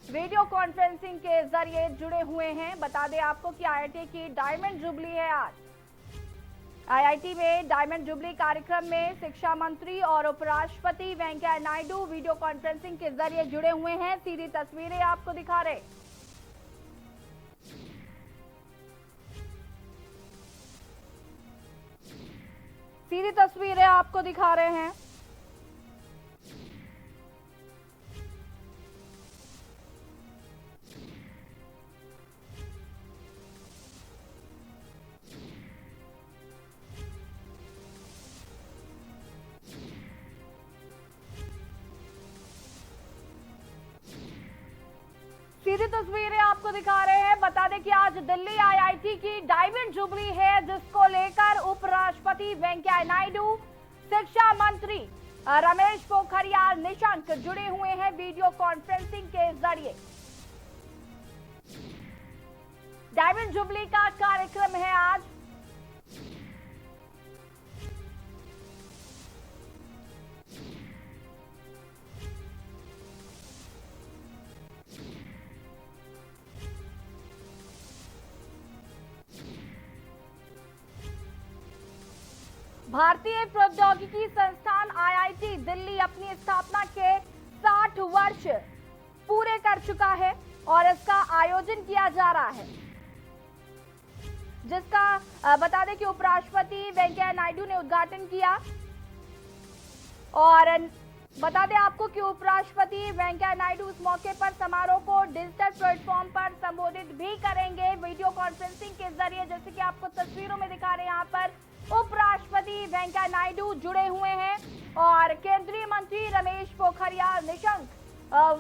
Video conferencing के जरिए जुड़े हुए हैं। बता दें आपको कि आईआईटी की डायमंड जुबली है आज। आईआईटी में डायमंड जुबली कार्यक्रम में शिक्षा मंत्री और उपराष्ट्रपति वेंकैया नायडू वीडियो कॉन्फ्रेंसिंग के जरिए जुड़े हुए हैं। सीधी तस्वीरें आपको दिखा रहे। सीधी तस्वीरें आपको दिखा रहे हैं। सीधी तस्वीरें आपको दिखा रहे हैं। बता दें कि आज दिल्ली आईआईटी की डायमंड जुबली है, जिसको लेकर उपराष्ट्रपति वेंकैया नायडू, शिक्षा मंत्री रमेश पोखरियाल निशंक जुड़े हुए हैं वीडियो कॉन्फ्रेंसिंग के जरिए। डायमंड जुबली का कार्यक्रम है आज। भारतीय प्रौद्योगिकी संस्थान आईआईटी दिल्ली अपनी स्थापना के 60 वर्ष पूरे कर चुका है और इसका आयोजन किया जा रहा है, जिसका बता दें कि उपराष्ट्रपति वेंकैया नायडू ने उद्घाटन किया। और बता दें आपको कि उपराष्ट्रपति वेंकैया नायडू इस मौके पर समारोह को डिजिटल प्लेटफॉर्म पर संबोधित भी करेंगे वीडियो कॉन्फ्रेंसिंग के जरिए। जैसे कि आपको तस्वीरों में दिखा रहे हैं, यहाँ पर उपराष्ट्रपति वेंकैया नायडू जुड़े हुए हैं और केंद्रीय मंत्री Ramesh Pokhriyal Nishank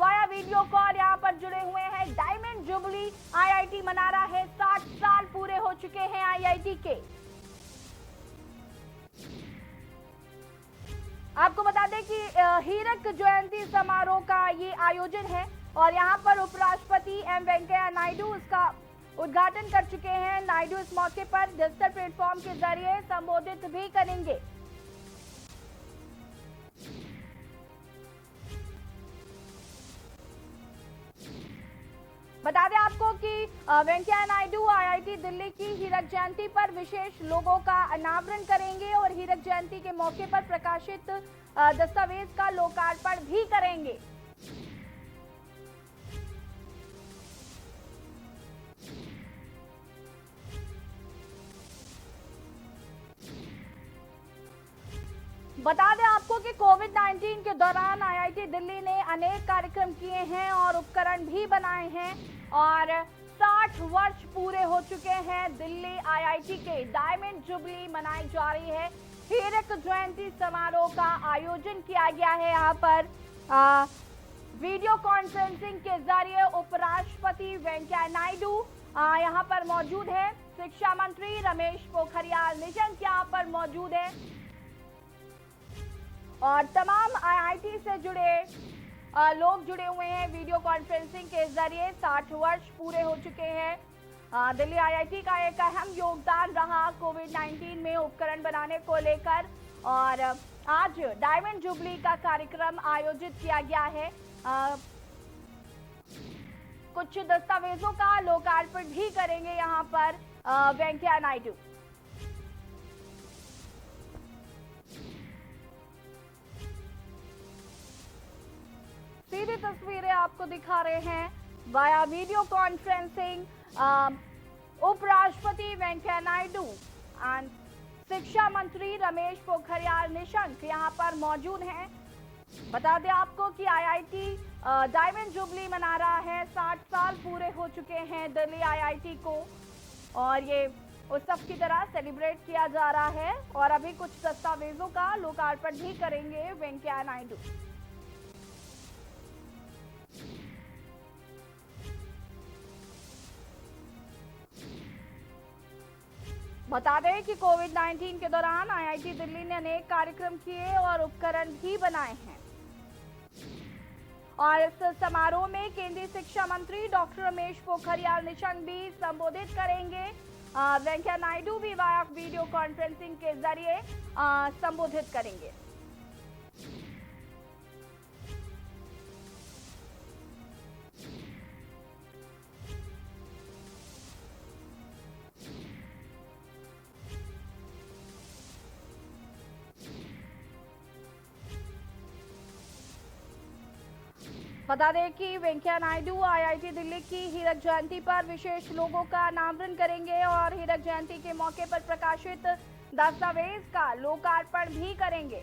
via video call यहाँ पर जुड़े हुए हैं। डायमंड जुबली आईआईटी मना रहा है, 60 साल पूरे हो चुके हैं आईआईटी के। आपको बता दें कि हीरक जयंती समारोह का ये आयोजन है और यहाँ पर उपराष्ट्रपति एम वेंकैया नायडू इसका उद्घाटन कर चुके हैं। नायडू इस मौके पर डिजिटल प्लेटफॉर्म के जरिए संबोधित भी करेंगे। बता दें आपको कि वेंकैया नायडू आईआईटी दिल्ली की हीरक जयंती पर विशेष लोगों का अनावरण करेंगे और हीरक जयंती के मौके पर प्रकाशित दस्तावेज का लोकार्पण भी करेंगे। बता दें आपको कि कोविड-19 के दौरान आईआईटी दिल्ली ने अनेक कार्यक्रम किए हैं और उपकरण भी बनाए हैं और 60 वर्ष पूरे हो चुके हैं दिल्ली आईआईटी के। डायमंड जुबली मनाई जा रही है। हीरक जयंती समारोह का आयोजन किया गया है। यहाँ पर वीडियो कॉन्फ्रेंसिंग के जरिए उपराष्ट्रपति वेंकैया नायडू यहाँ पर मौजूद है। शिक्षा मंत्री रमेश पोखरियाल निशंक यहाँ पर मौजूद है और तमाम आईआईटी से जुड़े लोग जुड़े हुए हैं वीडियो कॉन्फ्रेंसिंग के जरिए। 60 वर्ष पूरे हो चुके हैं। दिल्ली आईआईटी का एक अहम योगदान रहा कोविड-19 में उपकरण बनाने को लेकर और आज डायमंड जुबली का कार्यक्रम आयोजित किया गया है। कुछ दस्तावेजों का लोकार्पण भी करेंगे यहाँ पर वेंकैया नायडू। सीधी तस्वीरें आपको दिखा रहे हैं वाया वीडियो कॉन्फ्रेंसिंग। उपराष्ट्रपति वेंकैया नायडू एंड शिक्षा मंत्री रमेश पोखरियाल निशंक यहाँ पर मौजूद हैं। बता दें आपको कि आईआईटी डायमंड जुबली मना रहा है। 60 साल पूरे हो चुके हैं दिल्ली आईआईटी को और ये उत्सव की तरह सेलिब्रेट किया जा रहा है और अभी कुछ दस्तावेजों का लोकार्पण भी करेंगे वेंकैया नायडू। बता दें कि कोविड-19 के दौरान आईआईटी दिल्ली ने अनेक कार्यक्रम किए और उपकरण भी बनाए हैं और इस समारोह में केंद्रीय शिक्षा मंत्री डॉक्टर रमेश पोखरियाल निशंक भी संबोधित करेंगे। वेंकैया नायडू भी वाया वीडियो कॉन्फ्रेंसिंग के जरिए संबोधित करेंगे। बता दें कि वेंकैया नायडू आईआईटी दिल्ली की हीरक जयंती पर विशेष लोगों का अनावरण करेंगे और हीरक जयंती के मौके पर प्रकाशित दस्तावेज का लोकार्पण भी करेंगे।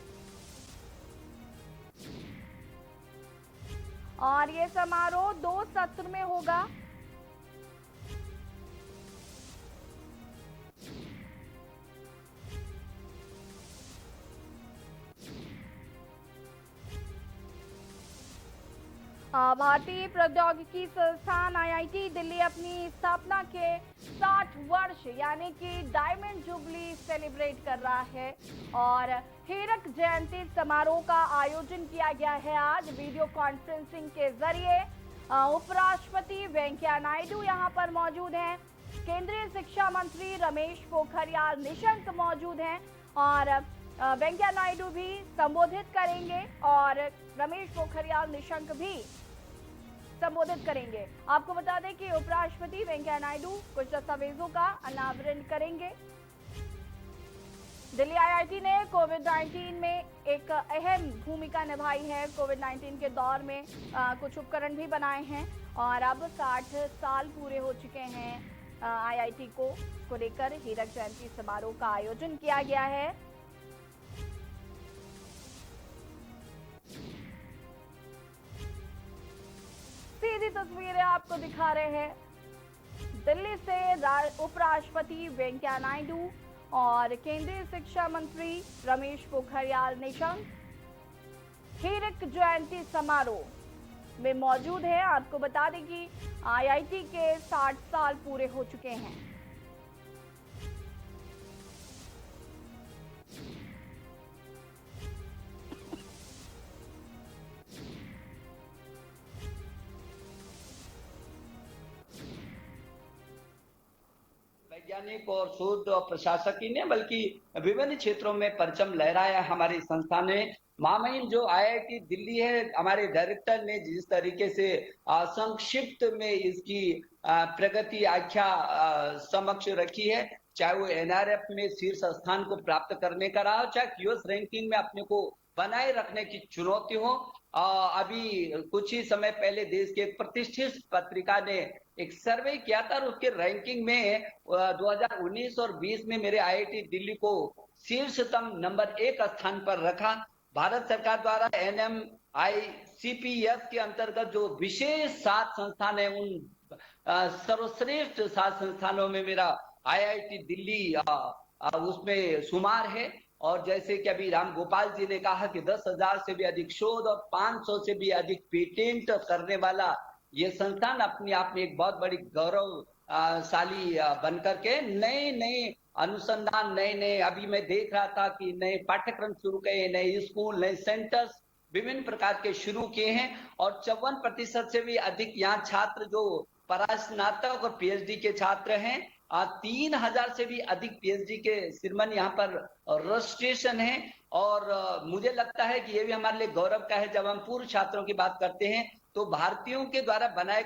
और ये समारोह 2 सत्र में होगा। भारतीय प्रौद्योगिकी संस्थान आईआईटी दिल्ली अपनी स्थापना के 60 वर्ष यानी कि डायमंड जुबली सेलिब्रेट कर रहा है और हीरक जयंती समारोह का आयोजन किया गया है आज वीडियो कॉन्फ्रेंसिंग के जरिए। उपराष्ट्रपति वेंकैया नायडू यहां पर मौजूद हैं, केंद्रीय शिक्षा मंत्री रमेश पोखरियाल निशंक मौजूद हैं और वेंकैया नायडू भी संबोधित करेंगे और रमेश पोखरियाल निशंक भी संबोधित करेंगे। आपको बता दें कि उपराष्ट्रपति वेंकैया नायडू कुछ दस्तावेजों का अनावरण करेंगे। दिल्ली आईआईटी ने कोविड-19 में एक अहम भूमिका निभाई है। कोविड-19 के दौर में कुछ उपकरण भी बनाए हैं और अब 60 साल पूरे हो चुके हैं आईआईटी को लेकर हीरक जयंती समारोह का आयोजन किया गया है। सीधी तस्वीरें आपको दिखा रहे हैं दिल्ली से उपराष्ट्रपति वेंकैया नायडू और केंद्रीय शिक्षा मंत्री रमेश पोखरियाल निशंक हीरक जयंती समारोह में मौजूद है। आपको बता दें कि आईआईटी के 60 साल पूरे हो चुके हैं। वैज्ञानिक और शोध और प्रशासक ही नहीं बल्कि विभिन्न क्षेत्रों में परचम लहराया हमारे संस्थान ने। महामहिम जो आईआईटी दिल्ली है, हमारे डायरेक्टर ने जिस तरीके से संक्षिप्त में इसकी प्रगति आख्या समक्ष रखी है, चाहे वो एनआरएफ में शीर्ष स्थान को प्राप्त करने का रहा हो, चाहे यूएस रैंकिंग में अपने को बनाए रखने की चुनौती हो। अभी कुछ ही समय पहले देश के एक प्रतिष्ठित पत्रिका ने एक सर्वे किया था और उसके रैंकिंग में 2019 और 20 में मेरे आईआईटी दिल्ली को शीर्षतम नंबर 1 स्थान पर रखा। भारत सरकार द्वारा एनएमआईसीपीएस के अंतर्गत जो विशेष 7 संस्थान है, उन सर्वश्रेष्ठ 7 संस्थानों में मेरा आईआईटी दिल्ली उसमें शुमार है। और जैसे कि अभी राम गोपाल जी ने कहा कि 10,000 से भी अधिक शोध और 500 से भी अधिक पेटेंट करने वाला ये संस्थान अपने आप में एक बहुत बड़ी गौरवशाली बनकर के नए अनुसंधान, नए अभी मैं देख रहा था कि नए पाठ्यक्रम शुरू किए, नए स्कूल, नए सेंटर्स विभिन्न प्रकार के शुरू किए हैं और 54% से भी अधिक यहाँ छात्र जो परास्नातक और पीएचडी के छात्र हैं, 3,000 से भी अधिक पीएचडी के श्रीमान यहाँ पर रजिस्ट्रेशन है। और मुझे लगता है कि ये भी हमारे लिए गौरव का है जब हम पूर्व छात्रों की बात करते हैं तो भारतीयों के द्वारा बनाए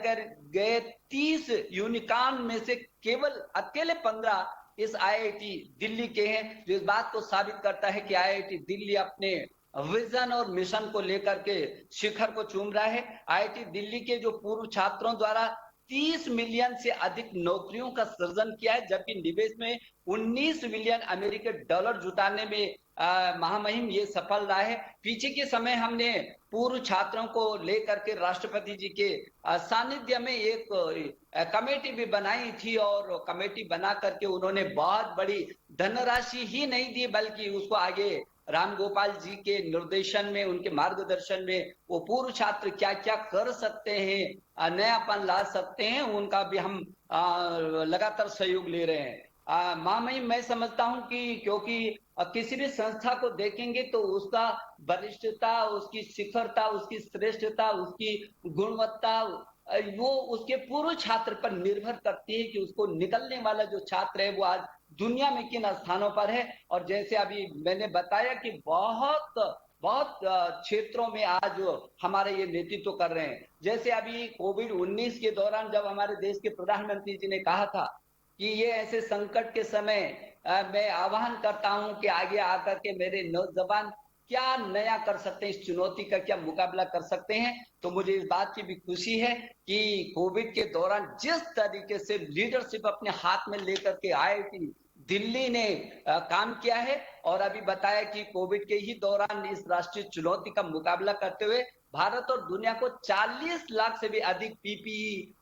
गए 30 यूनिकॉर्न में से केवल अकेले 15 इस आईआईटी दिल्ली के हैं, जो इस बात को साबित करता है कि आईआईटी दिल्ली अपने विजन और मिशन को लेकर के शिखर को चूम रहा है। आईआईटी दिल्ली के जो पूर्व छात्रों द्वारा 30 मिलियन से अधिक नौकरियों का सृजन किया है, जबकि निवेश में 19 मिलियन अमेरिकी डॉलर जुटाने में महामहिम ये सफल रहा है। पीछे के समय हमने पूर्व छात्रों को लेकर के राष्ट्रपति जी के सानिध्य में एक कमेटी भी बनाई थी और कमेटी बना करके उन्होंने बहुत बड़ी धनराशि ही नहीं दी बल्कि उसको आगे राम गोपाल जी के निर्देशन में, उनके मार्गदर्शन में वो पूर्व छात्र क्या क्या कर सकते हैं, नयापन ला सकते हैं, उनका भी हम लगातार सहयोग ले रहे हैं। महामहिम मैं समझता हूं कि क्योंकि किसी भी संस्था को देखेंगे तो उसका वरिष्ठता, उसकी शिखरता, उसकी श्रेष्ठता, उसकी गुणवत्ता वो उसके पूर्व छात्र पर निर्भर करती है कि उसको निकलने वाला जो छात्र है वो आज दुनिया में किन स्थानों पर है। और जैसे अभी मैंने बताया कि बहुत क्षेत्रों में आज हमारे ये नेतृत्व कर रहे हैं। जैसे अभी कोविड-19 के दौरान जब हमारे देश के प्रधानमंत्री जी ने कहा था कि ये ऐसे संकट के समय मैं आह्वान करता हूं कि आगे आकर के मेरे नौजवान क्या नया कर सकते हैं, इस चुनौती का क्या मुकाबला कर सकते हैं। तो मुझे इस बात की भी खुशी है कि कोविड के दौरान जिस तरीके से लीडरशिप अपने हाथ में लेकर के आईआईटी दिल्ली ने काम किया है, और अभी बताया कि कोविड के ही दौरान इस राष्ट्रीय चुनौती का मुकाबला करते हुए भारत और दुनिया को 40 लाख से भी अधिक पीपीई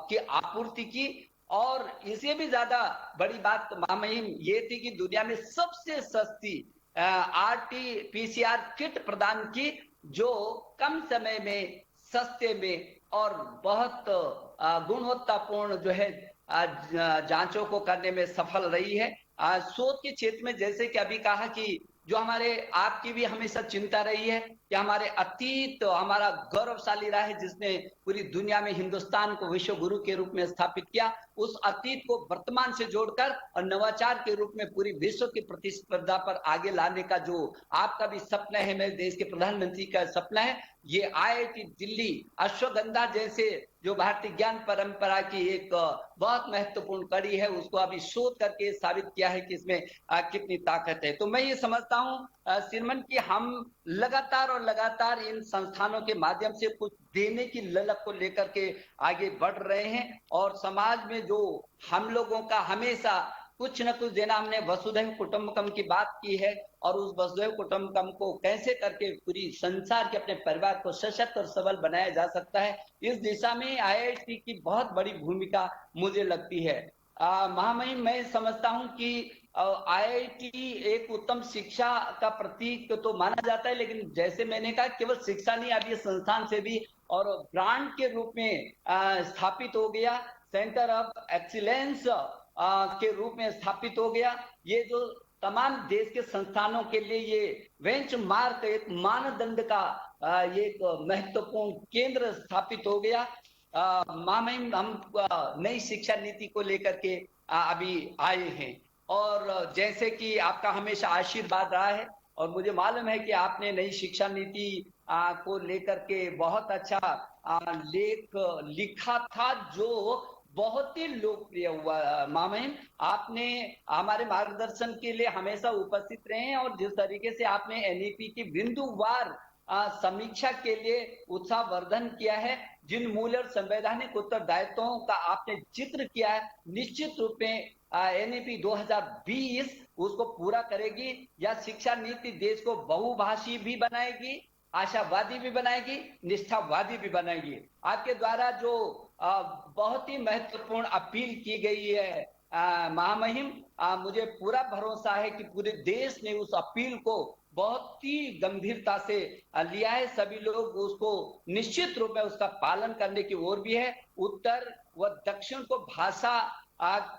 की आपूर्ति की। और इससे भी ज्यादा बड़ी बात महामहिम ये थी कि दुनिया में सबसे सस्ती आरटी-पीसीआर किट प्रदान की, जो कम समय में, सस्ते में और बहुत गुणवत्तापूर्ण जो है जांचों को करने में सफल रही है। शोध के क्षेत्र में जैसे कि अभी कहा कि जो हमारे आपकी भी हमेशा चिंता रही है कि हमारे अतीत हमारा गौरवशाली रहा है, जिसने पूरी दुनिया में हिंदुस्तान को विश्व गुरु के रूप में स्थापित किया, उस अतीत को वर्तमान से जोड़कर और नवाचार के रूप में पूरी विश्व की प्रतिस्पर्धा पर आगे लाने का जो आपका भी सपना है, मेरे देश के प्रधानमंत्री का सपना है, ये आईआईटी दिल्ली अश्वगंधा जैसे जो भारतीय ज्ञान परंपरा की एक बहुत महत्वपूर्ण कड़ी है, उसको अभी शोध करके साबित किया है कि इसमें कितनी ताकत है। तो मैं ये समझता हूँ श्रीमन कि हम लगातार और लगातार इन संस्थानों के माध्यम से कुछ देने की ललक को लेकर के आगे बढ़ रहे हैं, और समाज में जो हम लोगों का हमेशा कुछ न कुछ देना, हमने वसुधैव कुटुंबकम की बात की है, और उस वसुधैव कुटुंबकम को कैसे करके पूरी संसार के अपने परिवार को सशक्त और सबल बनाया जा सकता है, इस दिशा में आईआईटी की बहुत बड़ी भूमिका मुझे लगती है। महामहिम, मैं समझता हूं कि आईआईटी एक उत्तम शिक्षा का प्रतीक तो माना जाता है, लेकिन जैसे मैंने कहा केवल शिक्षा नहीं, अब ये संस्थान से भी और ब्रांड के रूप में स्थापित हो गया, सेंटर ऑफ एक्सीलेंस के रूप में स्थापित हो गया। ये जो तमाम देश के संस्थानों के लिए ये बेंचमार्क, एक मानदंड का ये एक महत्वपूर्ण केंद्र स्थापित हो गया। महामहिम, हम नई शिक्षा नीति को लेकर के अभी आए हैं, और जैसे कि आपका हमेशा आशीर्वाद रहा है, और मुझे मालूम है कि आपने नई शिक्षा नीति को लेकर के बहुत अच्छा लेख लिखा था, जो बहुत ही लोकप्रिय हुआ। महामहिम, आपने हमारे मार्गदर्शन के लिए हमेशा उपस्थित रहे हैं, और जिस तरीके से आपने एनईपी की बिंदुवार समीक्षा के लिए उत्साहवर्धन किया है, जिन मूल्य और संवैधानिक उत्तरदायित्वों का आपने जिक्र किया है, निश्चित रूप में एनईपी 2020 उसको पूरा करेगी। या शिक्षा नीति देश को बहुभाषी भी बनाएगी, आशावादी भी बनाएगी, निष्ठावादी भी बनाएगी। आपके द्वारा जो बहुत ही महत्वपूर्ण अपील की गई है महामहिम, मुझे पूरा भरोसा है कि पूरे देश ने उस अपील को बहुत ही गंभीरता से लिया है। सभी लोग उसको निश्चित रूप में उसका पालन करने की ओर भी है। उत्तर व दक्षिण को भाषा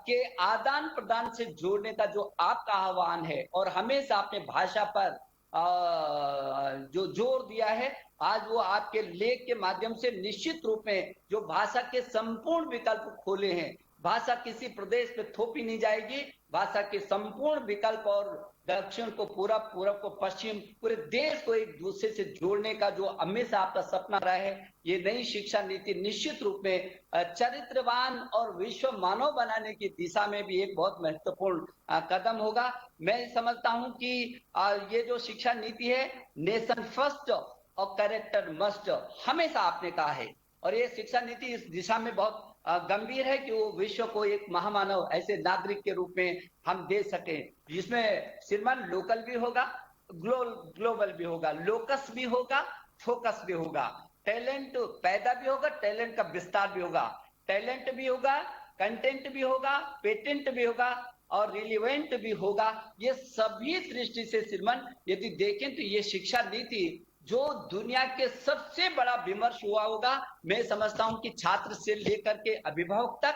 के आदान प्रदान से जोड़ने का जो आपका आह्वान है, और हमेशा आपने भाषा पर जो जोर दिया है, आज वो आपके लेख के माध्यम से निश्चित रूप में जो भाषा के संपूर्ण विकल्प खोले हैं, भाषा किसी प्रदेश पे थोपी नहीं जाएगी, भाषा के संपूर्ण विकल्प, और दक्षिण को पूरब, पूरब को पश्चिम, पूरे देश को एक दूसरे से जोड़ने का जो हमेशा आपका सपना रहा है, ये नई शिक्षा नीति निश्चित रूप में चरित्रवान और विश्व मानव बनाने की दिशा में भी एक बहुत महत्वपूर्ण कदम होगा। मैं समझता हूं कि ये जो शिक्षा नीति है, नेशन फर्स्ट और कैरेक्टर मस्ट, हमेशा आपने कहा है, और ये शिक्षा नीति इस दिशा में बहुत गंभीर है कि वो विश्व को एक महामानव ऐसे नागरिक के रूप में हम दे सके, जिसमें श्रीमान लोकल भी होगा, ग्लोबल भी होगा, लोकस भी होगा, फोकस भी होगा, टैलेंट पैदा भी होगा, टैलेंट का विस्तार भी होगा, टैलेंट भी होगा, कंटेंट भी होगा, पेटेंट भी होगा, और रिलीवेंट भी होगा। ये सभी दृष्टि से श्रीमान यदि देखें तो ये शिक्षा नीति जो दुनिया के सबसे बड़ा विमर्श हुआ होगा, मैं समझता हूं कि छात्र से लेकर के अभिभावक तक,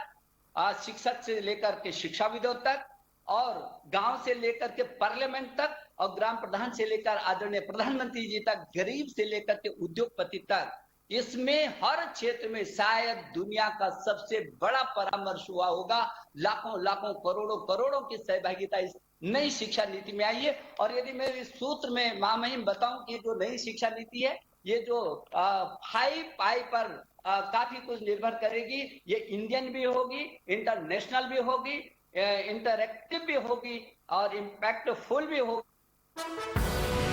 शिक्षक से लेकर के शिक्षाविदों तक, और गांव से लेकर के पार्लियामेंट तक, और ग्राम प्रधान से लेकर आदरणीय प्रधानमंत्री जी तक, गरीब से लेकर के उद्योगपति तक, इसमें हर क्षेत्र में शायद दुनिया का सबसे बड़ा परामर्श हुआ होगा। लाखों लाखों करोड़ों करोड़ों की सहभागिता इस नई शिक्षा नीति में आई है। और यदि मैं इस सूत्र में महामहिम बताऊं कि जो नई शिक्षा नीति है, ये जो 5 आई पर काफी कुछ निर्भर करेगी। ये इंडियन भी होगी, इंटरनेशनल भी होगी, इंटरएक्टिव भी होगी, और इम्पैक्टफुल भी होगी।